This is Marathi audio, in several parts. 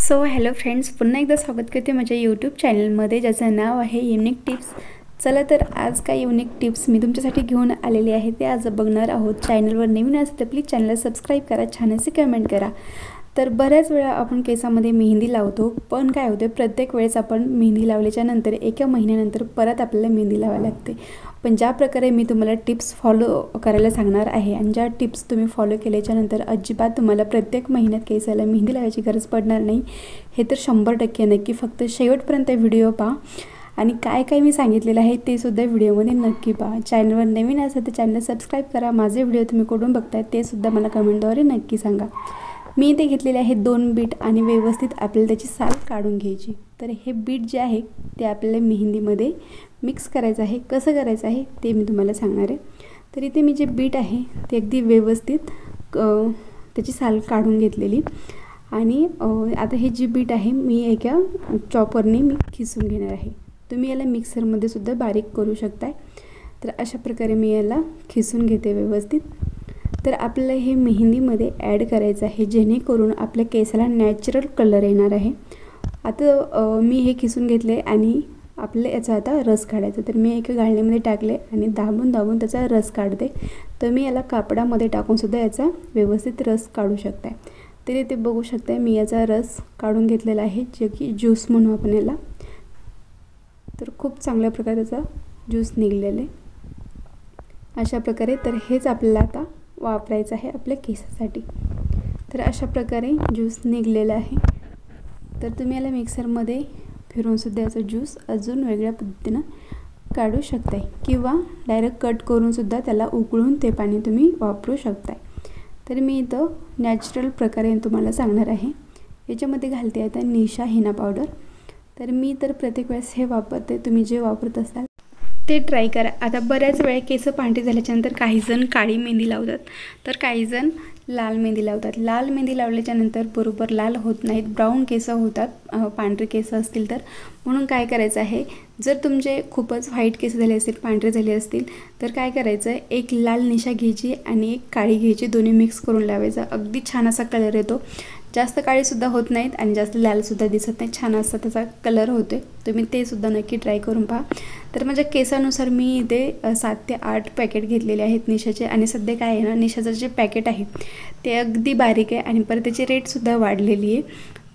सो हॅलो फ्रेंड्स, पुन्हा एकदा स्वागत करते माझ्या यूट्यूब चॅनलमध्ये ज्याचं नाव आहे युनिक टिप्स. चला तर आज काय युनिक टिप्स मी तुमच्यासाठी घेऊन आलेले आहे ते आज बघणार आहोत. चॅनलवर नवीन असेल तर प्लीज चॅनलला सबस्क्राईब करा, छान असे कमेंट करा. तर बऱ्याच वेळा आपण केसामध्ये मेहंदी लावतो, पण काय होते प्रत्येक वेळेस आपण मेहंदी लावल्याच्या नंतर एका महिन्यानंतर परत आपल्याला मेहंदी लावावी लागते. पण ज्या प्रकारे मी तुम्हाला टिप्स फॉलो करायला सांगणार आहे आणि ज्या टिप्स तुम्ही फॉलो केल्याच्यानंतर अजिबात तुम्हाला प्रत्येक महिन्यात केसाला मेहंदी लावायची गरज पडणार नाही, हे तर 100% नक्की. फक्त शेवटपर्यंत व्हिडिओ पहा आणि काय काय मी सांगितलेलं आहे ते सुद्धा व्हिडिओमध्ये नक्की पहा. चॅनलवर नवीन असेल तर चॅनल सबस्क्राईब करा. माझे व्हिडिओ तुम्ही कुठून बघताय ते सुद्धा मला कमेंटद्वारे नक्की सांगा. मी इथे घेतलेले आहे 2 बीट आणि व्यवस्थित आपल्याला त्याची साल काढून घ्यायची. तर हे बीट जे आहे ते आपल्याला मेहंदीमध्ये मिक्स करायचं आहे. कसं करायचं आहे ते मी तुम्हाला सांगणार आहे. तर इथे मी जे बीट आहे ते अगदी व्यवस्थित त्याची साल काढून घेतलेली आणि आता हे जी बीट आहे मी एका चॉपरने मी खिसून घेणार आहे. तुम्ही याला मिक्सरमध्ये सुद्धा बारीक करू शकताय. तर अशा प्रकारे मी याला खिसून घेते व्यवस्थित. तर आपल्याला हे मेहंदीमध्ये ॲड करायचं आहे जेणेकरून आपल्या केसाला नॅचरल कलर येणार आहे. आता मी हे खिसून घेतले आणि आपल्याला याचा आता रस काढायचा. तर मी एका गाळणीमध्ये टाकले आणि दाबून दाबून त्याचा रस काढते. तर मी याला कापडामध्ये टाकूनसुद्धा याचा व्यवस्थित रस काढू शकताय. तर इथे बघू शकताय मी याचा रस काढून घेतलेला आहे, जे की ज्यूस म्हणू आपण याला. तर खूप चांगल्या प्रकारे त्याचा ज्यूस निघलेला आहे अशा प्रकारे. तर हेच आपल्याला आता वापरायचं आहे आपल्या केसासाठी. तर अशा प्रकारे ज्यूस निघलेला आहे. तर तुम्ही याला मिक्सरमध्ये फिरवूनसुद्धा याचा ज्यूस अजून वेगळ्या पद्धतीनं काढू शकताय किंवा डायरेक्ट कट करूनसुद्धा त्याला उकळून ते पाणी तुम्ही वापरू शकताय. तर मी इथं नॅचरल प्रकारे तुम्हाला सांगणार आहे. याच्यामध्ये घालते आता निशा हिना पावडर. तर मी तर प्रत्येक वेळेस हे वापरते, तुम्ही जे वापरत असाल ते ट्राय करा. आता बऱ्याच वेळा केस पांढरी झाल्याच्यानंतर काहीजण काळी मेहंदी लावतात, तर काहीजण लाल मेहंदी लावतात. लाल मेहंदी लावल्याच्यानंतर बरोबर लाल होत नाहीत, ब्राऊन केस होतात पांढरे केस असतील तर. म्हणून काय करायचं आहे, जर तुमचे खूपच व्हाईट केस झाले असतील, पांढरे झाले असतील, तर काय करायचं आहे, एक लाल निशा घ्यायची आणि एक काळी घ्यायची, दोन्ही मिक्स करून लावायचा. अगदी छान असा कलर येतो. जास्त काळीसुद्धा होत नाहीत आणि जास्त लालसुद्धा दिसत नाही, छान असा त्याचा कलर होतो. तुम्ही ते सुद्धा नक्की ट्राय करून पहा. तर माझ्या केसानुसार मी इथे 7 ते 8 पॅकेट घेतलेले आहेत निशाचे. आणि सध्या काय आहे ना, निशाचं जे पॅकेट आहे ते अगदी बारीक आहे आणि परत त्याची रेटसुद्धा वाढलेली आहे.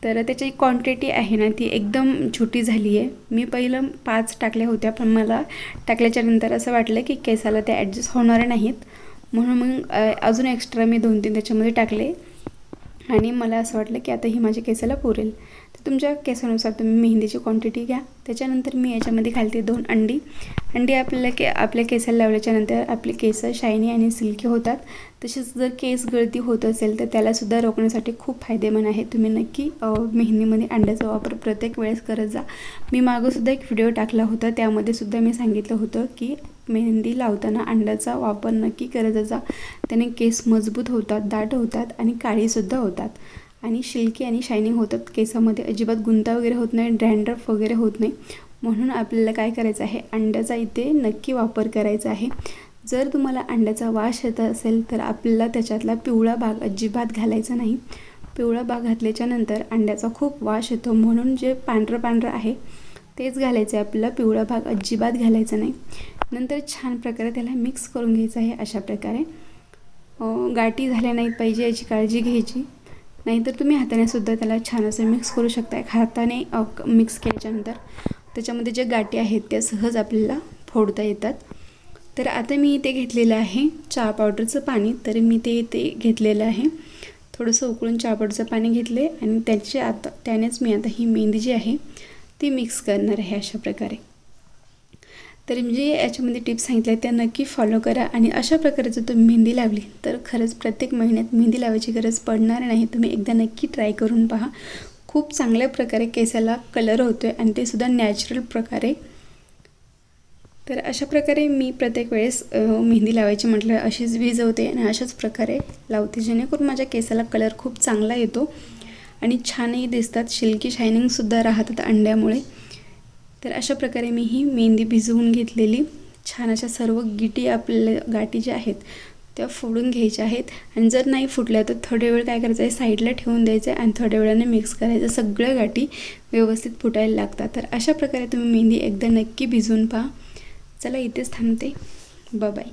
तर त्याची क्वांटिटी आहे ना ती एकदम छोटी झाली आहे. मी पहिलं 5 टाकल्या होत्या, पण मला टाकल्याच्यानंतर असं वाटलं की केसाला ते ॲडजस्ट होणारे नाहीत, म्हणून मग अजून एक्स्ट्रा मी 2-3 त्याच्यामध्ये टाकले आणि मला असं वाटलं की आता ही माझ्या केसाला पुरेल. तर तुमच्या केसानुसार तुम्ही मेहंदीची क्वांटिटी घ्या. त्याच्यानंतर मी याच्यामध्ये घालते 2 अंडी. आपल्या केसाला लावल्याच्यानंतर आपले केस शायनी आणि सिल्की होतात. तसेच जर केस गळती होत असेल तर त्यालासुद्धा रोखण्यासाठी खूप फायदेमंद आहे. तुम्ही नक्की मेहंदीमध्ये अंड्याचा वापर प्रत्येक वेळेस करत जा. मी मागंसुद्धा एक व्हिडिओ टाकला होता, त्यामध्ये सुद्धा मी सांगितलं होतं की मेहंदी लावताना अंड्याचा वापर नक्की करत जा. त्याने केस मजबूत होतात, दाट होतात आणि काळीसुद्धा होतात आणि सिल्की आणि शायनिंग होतात. केसामध्ये अजिबात गुंता वगैरे होत नाही, डॅन्ड्रफ वगैरे होत नाही. म्हणून आपल्याला काय करायचं आहे, अंड्याचा इथे नक्की वापर करायचा आहे. जर तुम्हाला अंड्याचा वास येत असेल तर आपल्याला त्याच्यातला पिवळा भाग अजिबात घालायचा नाही. पिवळा भाग घातल्याच्यानंतर अंड्याचा खूप वास येतो, म्हणून जे पांढरं आहे तेच घालायचं आहे आपल्याला, पिवळा भाग अजिबात घालायचा नाही. नंतर छान प्रकारे त्याला मिक्स करून घ्यायचं आहे. अशा प्रकारे गाठी झाल्या नाहीत पाहिजे याची काळजी घ्यायची. नाहीतर तुम्ही हातानेसुद्धा त्याला छान असं मिक्स करू शकता. हाताने मिक्स केल्याच्यानंतर त्याच्यामध्ये ज्या गाठी आहेत त्या सहज आपल्याला फोडता येतात. तर आता मी इथे घेतलेलं आहे चहा पावडरचं पाणी. तर मी ते इथे घेतलेलं आहे, थोडंसं उकळून चहा पावडरचं पाणी घेतले आणि त्यानेच मी आता ही मेहंदी जी आहे ती मिक्स करणार आहे अशा प्रकारे. तर मी जे याच्यामध्ये टिप्स सांगितल्या त्या नक्की फॉलो करा आणि अशा प्रकारे जर तुम्ही मेहंदी लावली तर खरंच प्रत्येक महिन्यात मेहंदी लावायची गरज पडणार नाही. तुम्ही एकदा नक्की ट्राय करून पहा. खूप चांगल्या प्रकारे केसाला कलर होतो आहे आणि ते सुद्धा नॅचरल प्रकारे. तर अशा प्रकारे मी प्रत्येक वेळेस मेहंदी लावायची म्हटलं अशीच भिजवते आणि अशाच प्रकारे लावते, जेणेकरून माझ्या केसाला कलर खूप चांगला येतो आणि छानही दिसतात, सिल्की शायनिंगसुद्धा राहतात अंड्यामुळे. तर अशा प्रकारे मी ही मेहंदी भिजवून घेतलेली छान अशा सर्व गाठी ज्या आहेत त्या फोडून घ्यायच्या आहेत आणि जर नाही फुटल्या तर थोडे वेळ काय करायचं आहे, साईडला ठेवून द्यायचं आहे आणि थोड्या वेळाने मिक्स करायचं. सगळ्या गाठी व्यवस्थित फुटायला लागतात. तर अशा प्रकारे तुम्ही मेहंदी एकदा नक्की भिजवून पहा. चला इथेच थांबते. Bye bye.